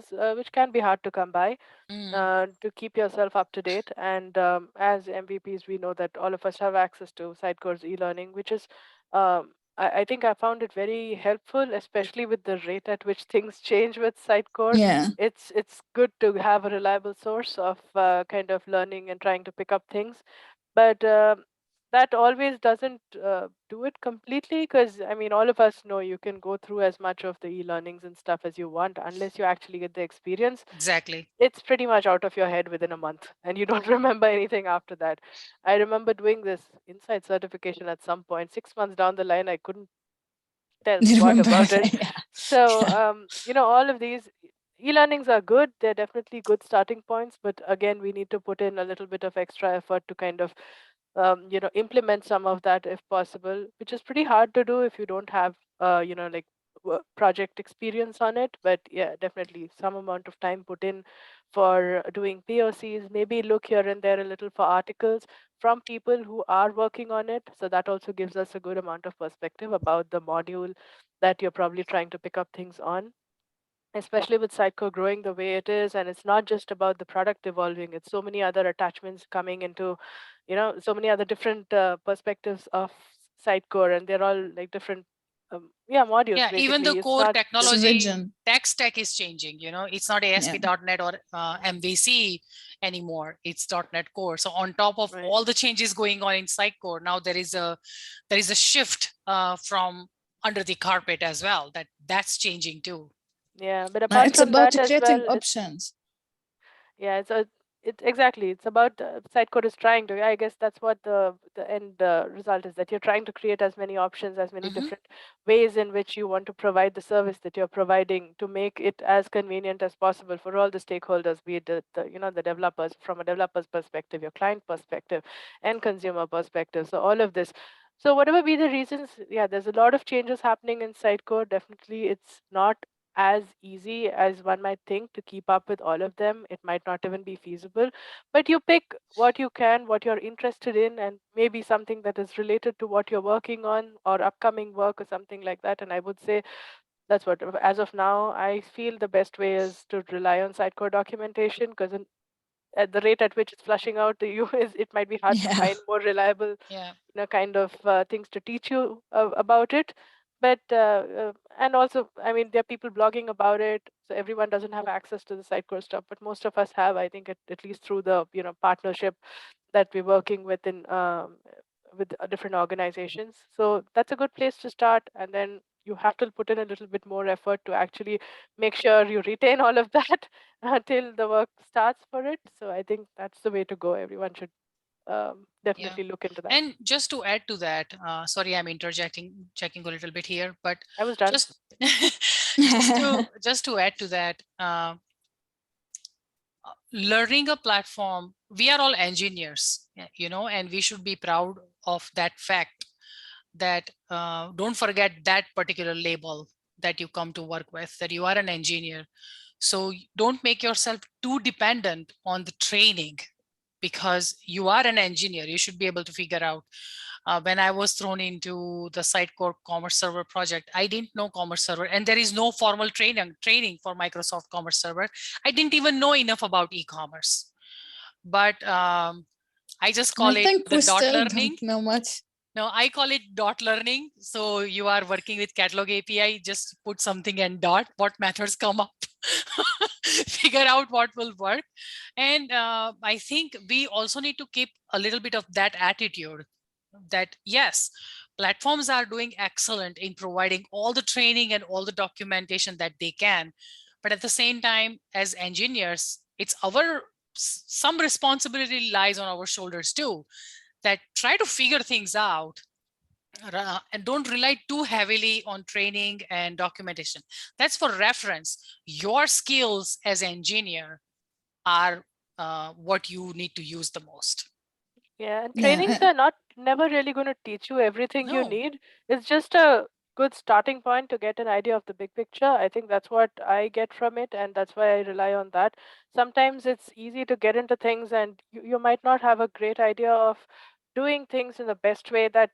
can be hard to come by, to keep yourself up to date. And as MVPs, we know that all of us have access to Sitecore's e-learning, which is I think I found it very helpful, especially with the rate at which things change with Sitecore. Yeah, it's good to have a reliable source of kind of learning and trying to pick up things, but that always doesn't do it completely, because I mean, all of us know you can go through as much of the e-learnings and stuff as you want. Unless you actually get the experience, exactly, it's pretty much out of your head within a month and you don't remember anything after that. I remember doing this inside certification at some point. 6 months down the line, I couldn't tell squat about it. Yeah. So all of these e-learnings are good. They're definitely good starting points, but again, we need to put in a little bit of extra effort to kind of implement some of that if possible, which is pretty hard to do if you don't have like project experience on it. But yeah, definitely some amount of time put in for doing POCs. Maybe look here and there a little for articles from people who are working on it, so that also gives us a good amount of perspective about the module that you're probably trying to pick up things on, especially with Sitecore growing the way it is. And it's not just about the product evolving, it's so many other attachments coming into, so many other different perspectives of Sitecore, and they're all like different modules. Yeah, basically. even the It's core not technology tech stack is changing. It's not ASP.NET or MVC anymore. It's .NET Core. So on top of all the changes going on in Sitecore, now there is a shift from under the carpet as well. That's changing too. Yeah, but apart it's from about that as creating well, options. Yeah, exactly. It's about Sitecore is trying to. I guess that's what the end result is, that you're trying to create as many options, as many different ways in which you want to provide the service that you're providing, to make it as convenient as possible for all the stakeholders, be it the developers, from a developer's perspective, your client perspective, and consumer perspective. So all of this. So whatever be the reasons, yeah, there's a lot of changes happening in Sitecore. Definitely, it's not as easy as one might think to keep up with all of them. It might not even be feasible, but you pick what you can, what you're interested in, and maybe something that is related to what you're working on or upcoming work or something like that. And I would say that's what, as of now, I feel the best way is to rely on Sitecore documentation, because at the rate at which it's flushing out to you, is it might be hard to Yeah. find more reliable Yeah. kind of things to teach you about it. But and also, I mean, there are people blogging about it, so everyone doesn't have access to the Sitecore stuff, but most of us have, I think, at least through the partnership that we're working with different organizations. So that's a good place to start, and then you have to put in a little bit more effort to actually make sure you retain all of that until the work starts for it. So I think that's the way to go. Everyone should definitely look into that. And just to add to that, sorry, I'm checking a little bit here, but I was done. just just to add to that, learning a platform, we are all engineers, and we should be proud of that fact, that don't forget that particular label that you come to work with, that you are an engineer. So don't make yourself too dependent on the training, because you are an engineer. You should be able to figure out. When I was thrown into the Sitecore Commerce Server project, I didn't know Commerce Server, and there is no formal training for Microsoft Commerce Server. I didn't even know enough about e-commerce, but I just call I it think the we dot still learning. don't know much. No, I call it dot learning. So you are working with catalog API, just put something and dot, what methods come up, figure out what will work. And I think we also need to keep a little bit of that attitude, that yes, platforms are doing excellent in providing all the training and all the documentation that they can. But at the same time, as engineers, it's some responsibility lies on our shoulders too, that try to figure things out and don't rely too heavily on training and documentation. That's for reference. Your skills as engineer are what you need to use the most. Yeah, and trainings Yeah. are not never really going to teach you everything you No. need. It's just a good starting point to get an idea of the big picture. I think that's what I get from it, and that's why I rely on that. Sometimes it's easy to get into things, and you might not have a great idea of doing things in the best way that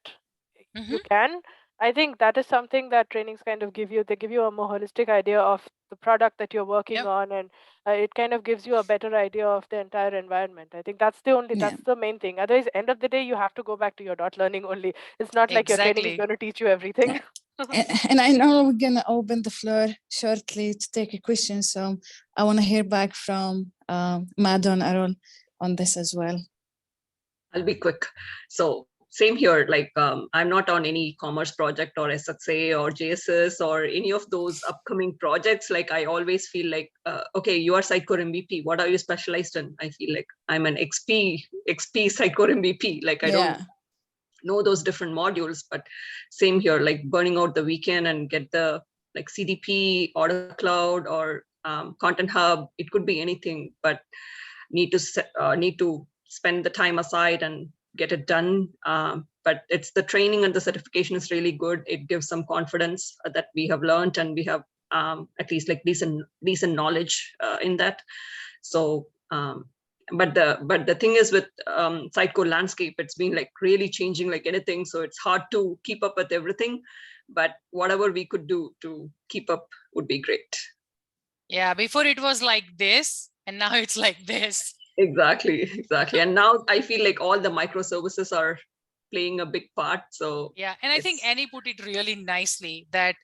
you can. I think that is something that trainings kind of give you. They give you a more holistic idea of the product that you're working Yep. on, and it kind of gives you a better idea of the entire environment. I think that's Yeah. that's the main thing. Otherwise, end of the day, you have to go back to your dot learning only. It's not like your training is Exactly. going to teach you everything. And I know we're gonna open the floor shortly to take a question, so I want to hear back from Madhu and Arul on this as well. I'll be quick. So same here, like I'm not on any commerce project or SXA or JSS or any of those upcoming projects. Like I always feel like, okay, you are Sitecore MVP. What are you specialized in? I feel like I'm an XP Sitecore MVP. Like I don't know those different modules, but same here, like burning out the weekend and get the like CDP, Order Cloud, or Content Hub. It could be anything, but need to spend the time aside and get it done. But it's the training and the certification is really good. It gives some confidence that we have learned, and we have at least like decent knowledge in that. So but the thing is with Sitecore landscape, it's been like really changing like anything. So it's hard to keep up with everything, but whatever we could do to keep up would be great. Yeah, before it was like this, and now it's like this. Exactly. And now I feel like all the microservices are playing a big part. So yeah, and I think Annie put it really nicely, that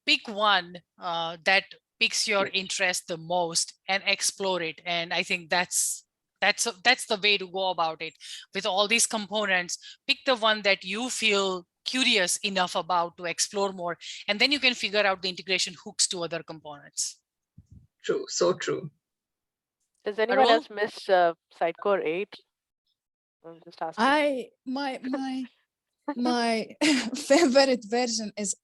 pick one that piques your interest the most and explore it. And I think that's the way to go about it. With all these components, pick the one that you feel curious enough about to explore more, and then you can figure out the integration hooks to other components. True. So true. Does anyone else miss Sitecore 8? I'm just asking. My favorite version is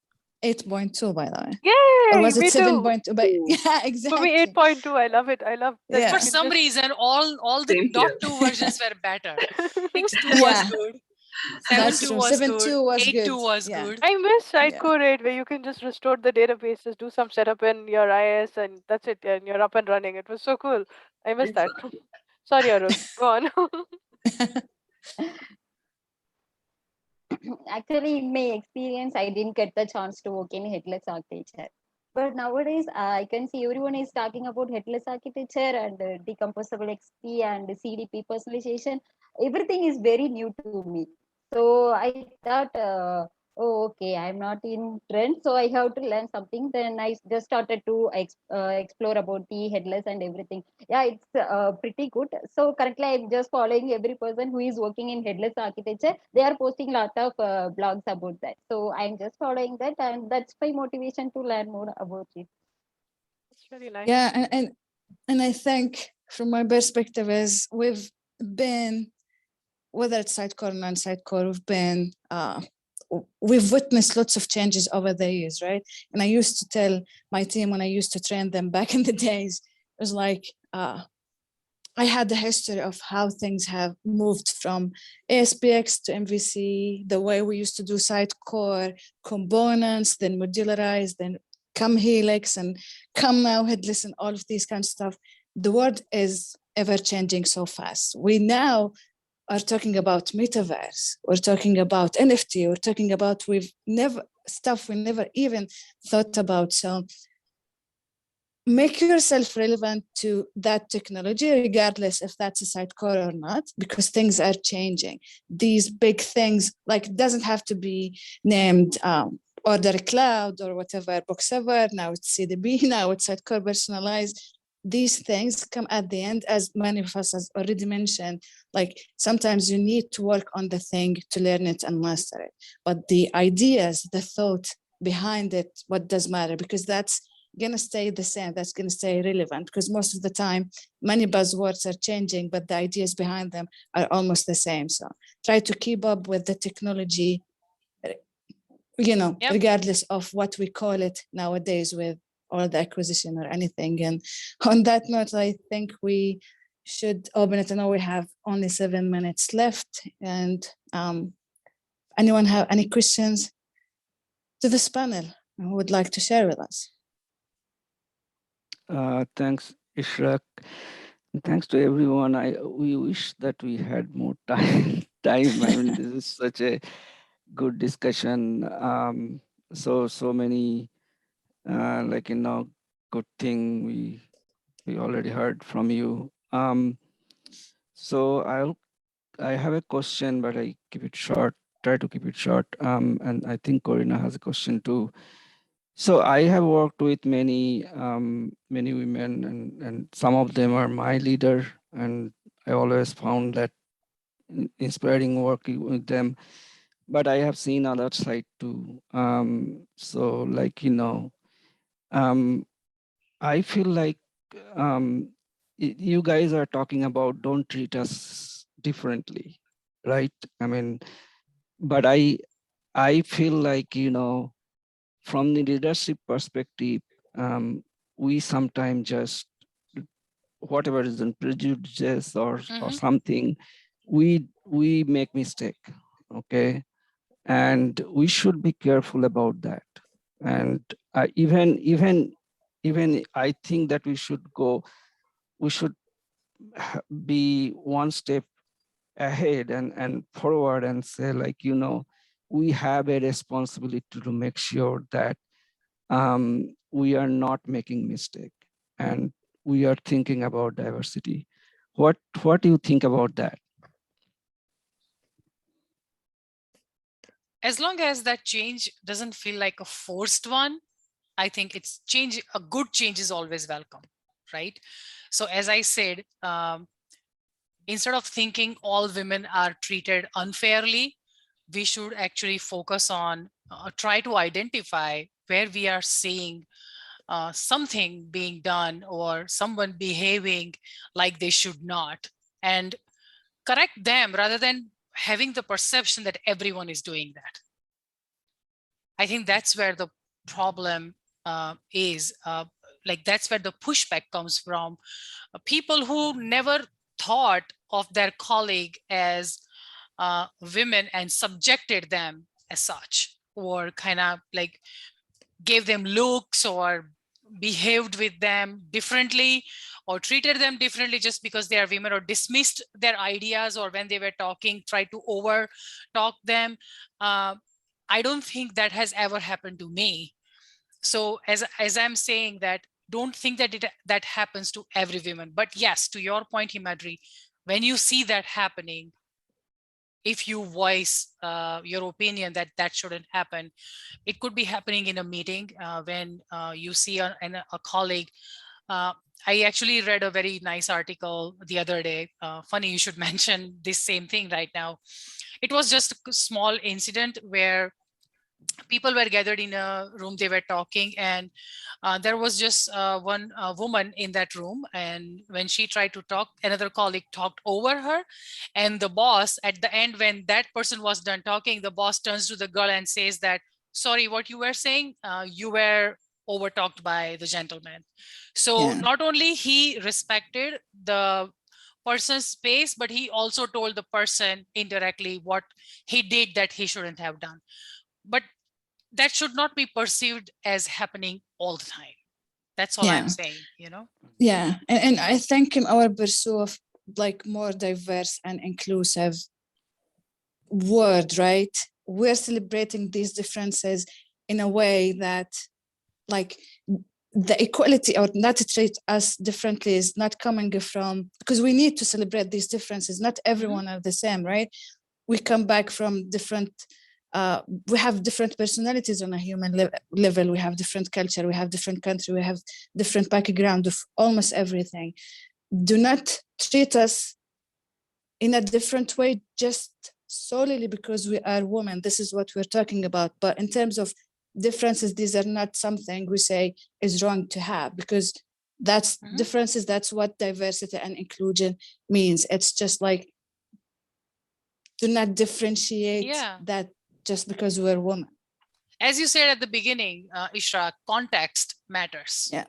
8.2, by the way. Yay! Or was it me 7.2? But yeah, For exactly. me, 8.2. I love it. I love that. Yeah. For some reason, all the Same dot here. 2 versions were better. X2 was good. That's 7.2 true. was good. 7.2 was 8.2 good. was Yeah. good. I miss Yeah. Sitecore 8, where you can just restore the databases, do some setup in your IS, and that's it, and you're up and running. It was so cool. I miss that. Sorry, Arul. Go on. Actually, in my experience, I didn't get the chance to work in headless architecture. But nowadays, I can see everyone is talking about headless architecture and decomposable XP and CDP personalization. Everything is very new to me. So I thought, oh, okay, I'm not in trend, so I have to learn something. Then I just started to explore about the headless and everything. Yeah, it's pretty good. So currently I'm just following every person who is working in headless architecture. They are posting a lot of blogs about that, so I'm just following that, and that's my motivation to learn more about it. It's really nice. Yeah, and I think from my perspective is we've been, whether it's Sitecore or non-Sitecore, we've witnessed lots of changes over the years, right? And I used to tell my team when I used to train them back in the days, it was like, I had the history of how things have moved from ASPX to MVC, the way we used to do Sitecore components, then modularized, then come Helix and come now headless and all of these kinds of stuff. The world is ever changing so fast. We now are talking about metaverse. We're talking about NFT. We're talking about we never even thought about. So make yourself relevant to that technology, regardless if that's a Sitecore or not, because things are changing. These big things, like it doesn't have to be named Order Cloud or whatever, Booksever, now it's CDB, now it's Sitecore personalized. These things come at the end, as many of us has already mentioned, like sometimes you need to work on the thing to learn it and master it. But the ideas, the thought behind it, what does matter? Because that's gonna stay the same, that's gonna stay relevant, because most of the time, many buzzwords are changing, but the ideas behind them are almost the same. So try to keep up with the technology, Yep. regardless of what we call it nowadays with all the acquisition or anything. And on that note, I think we should open it. I know we have only 7 minutes left. And anyone have any questions to this panel who would like to share with us? Thanks, Ishraq. Thanks to everyone. We wish that we had more time. I mean, this is such a good discussion. So many, good thing we already heard from you. So I have a question, but I keep it short. Try to keep it short. And I think Corina has a question too. So I have worked with many women, and some of them are my leader, and I always found that inspiring working with them. But I have seen other side too. So I feel like you guys are talking about don't treat us differently, right? I mean, but I feel like, from the leadership perspective, we sometimes just, whatever is in prejudice or something, we make mistake, okay? And we should be careful about that. And even I think that we should be one step ahead and forward and say, like, we have a responsibility to make sure that we are not making mistake and we are thinking about diversity. What do you think about that? As long as that change doesn't feel like a forced one, I think it's change. A good change is always welcome, right? So as I said, instead of thinking all women are treated unfairly, we should actually focus on try to identify where we are seeing something being done or someone behaving like they should not, and correct them rather than having the perception that everyone is doing that. I think that's where the problem is. Like that's where the pushback comes from. People who never thought of their colleague as women and subjected them as such, or kind of like gave them looks or behaved with them differently or treated them differently just because they are women, or dismissed their ideas, or when they were talking tried to over talk them. I don't think that has ever happened to me. So as I'm saying that, don't think that that happens to every woman. But yes, to your point, Himadri, when you see that happening, if you voice your opinion that that shouldn't happen, it could be happening in a meeting when you see a colleague. I actually read a very nice article the other day. Funny you should mention this same thing right now. It was just a small incident where people were gathered in a room, they were talking, and there was just one woman in that room, and when she tried to talk, another colleague talked over her, and the boss at the end, when that person was done talking, the boss turns to the girl and says that, sorry, what you were saying, you were over talked by the gentleman. So Yeah. not only he respected the person's space, but he also told the person indirectly what he did that he shouldn't have done. But that should not be perceived as happening all the time. That's all I'm saying, you know? Yeah. And I think in our pursuit of like more diverse and inclusive world, right? We're celebrating these differences in a way that like the equality or not to treat us differently is not coming from, because we need to celebrate these differences. Not everyone are the same, right? We come back from different, we have different personalities on a human level. We have different culture, we have different country, we have different background of almost everything. Do not treat us in a different way just solely because we are women. This is what we're talking about. But in terms of differences, these are not something we say is wrong to have, because that's differences. That's what diversity and inclusion means. It's just like, do not differentiate that just because we're women. As you said at the beginning, Ishraq, context matters. Yeah.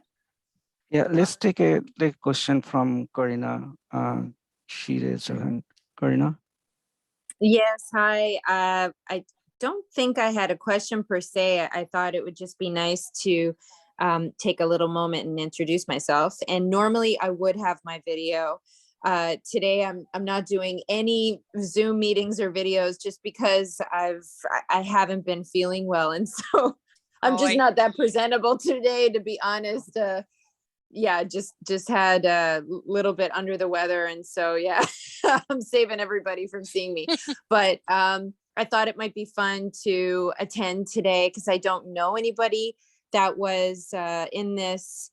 Yeah, let's take a question from Karina. She raised her hand. Karina? Yes, hi. I don't think I had a question per se. I thought it would just be nice to take a little moment and introduce myself. And normally I would have my video. Today I'm not doing any Zoom meetings or videos just because I haven't been feeling well, and so I'm just not that presentable today, to be honest. Yeah, just had a little bit under the weather, and so yeah, I'm saving everybody from seeing me. But I thought it might be fun to attend today because I don't know anybody that was in this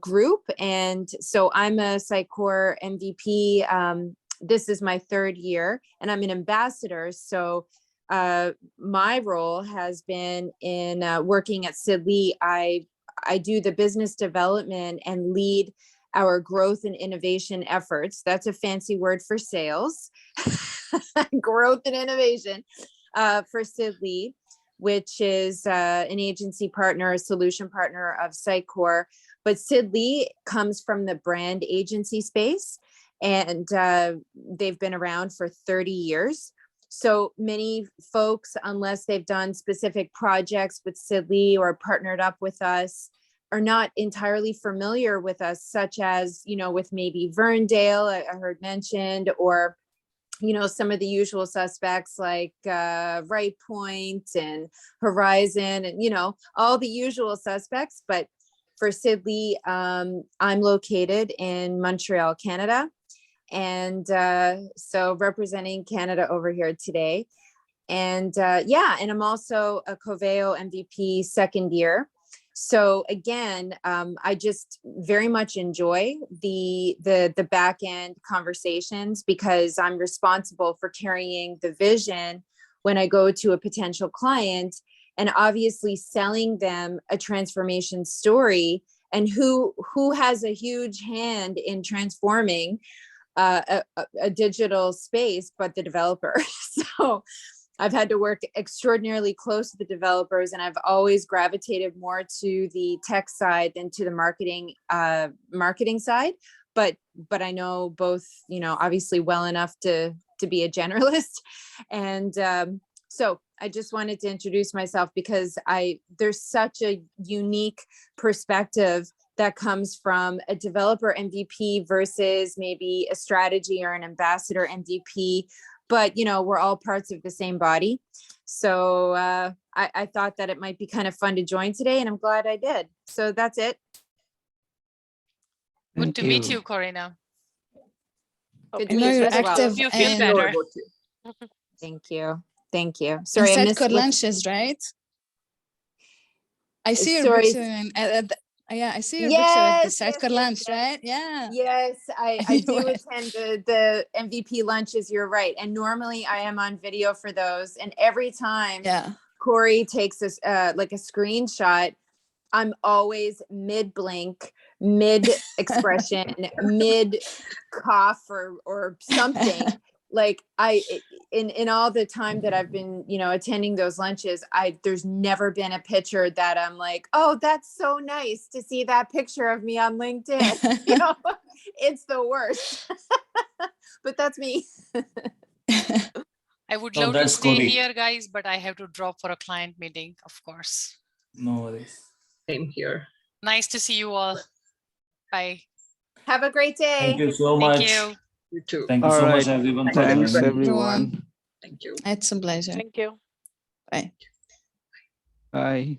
group, and so I'm a Sitecore MVP. This is my third year, and I'm an ambassador. So my role has been in working at Sidley. I do the business development and lead our growth and innovation efforts. That's a fancy word for sales. Growth and innovation for Sidley, which is an agency partner, a solution partner of Sitecore. But Sidley comes from the brand agency space, and they've been around for 30 years. So many folks, unless they've done specific projects with Sidley or partnered up with us, are not entirely familiar with us, such as, you know, with maybe Verndale, I heard mentioned, or, you know, some of the usual suspects like Right Point and Horizon, and, you know, all the usual suspects. But for Sidley, I'm located in Montreal, Canada. And so representing Canada over here today. And yeah, and I'm also a Coveo MVP second year. So again, I just very much enjoy the back end conversations because I'm responsible for carrying the vision when I go to a potential client, and obviously selling them a transformation story, and who has a huge hand in transforming a digital space, but the developer. So I've had to work extraordinarily close to the developers, and I've always gravitated more to the tech side than to the marketing side. But I know both, you know, obviously well enough to to be a generalist. And so I just wanted to introduce myself because there's such a unique perspective that comes from a developer MVP versus maybe a strategy or an ambassador MVP. But, you know, we're all parts of the same body. So I thought that it might be kind of fun to join today, and I'm glad I did. So that's it. Good to meet you, Corina. Good I to know meet you you're as well. active You feel in better. Thank you. Thank you. Sorry, I missed Sitecore lunches, right? I see your Sorry. picture yeah, I see your picture at the Sitecore lunch, right? Yeah. Yes, I do attend the MVP lunches. You're right. And normally I am on video for those. And every time Corey takes this like a screenshot, I'm always mid blink, mid expression, mid cough or something. Like in all the time that I've been, you know, attending those lunches, there's never been a picture that I'm like, oh, that's so nice to see that picture of me on LinkedIn. You know, it's the worst. But that's me. I would love to stay here, guys, but I have to drop for a client meeting, of course. No worries. Same here. Nice to see you all. Bye. Have a great day. Thank you so much. Thank you. You too. Thank you so much, everyone. For Thanks, joining. everyone. Thank you. It's a pleasure. Thank you. Bye. Bye.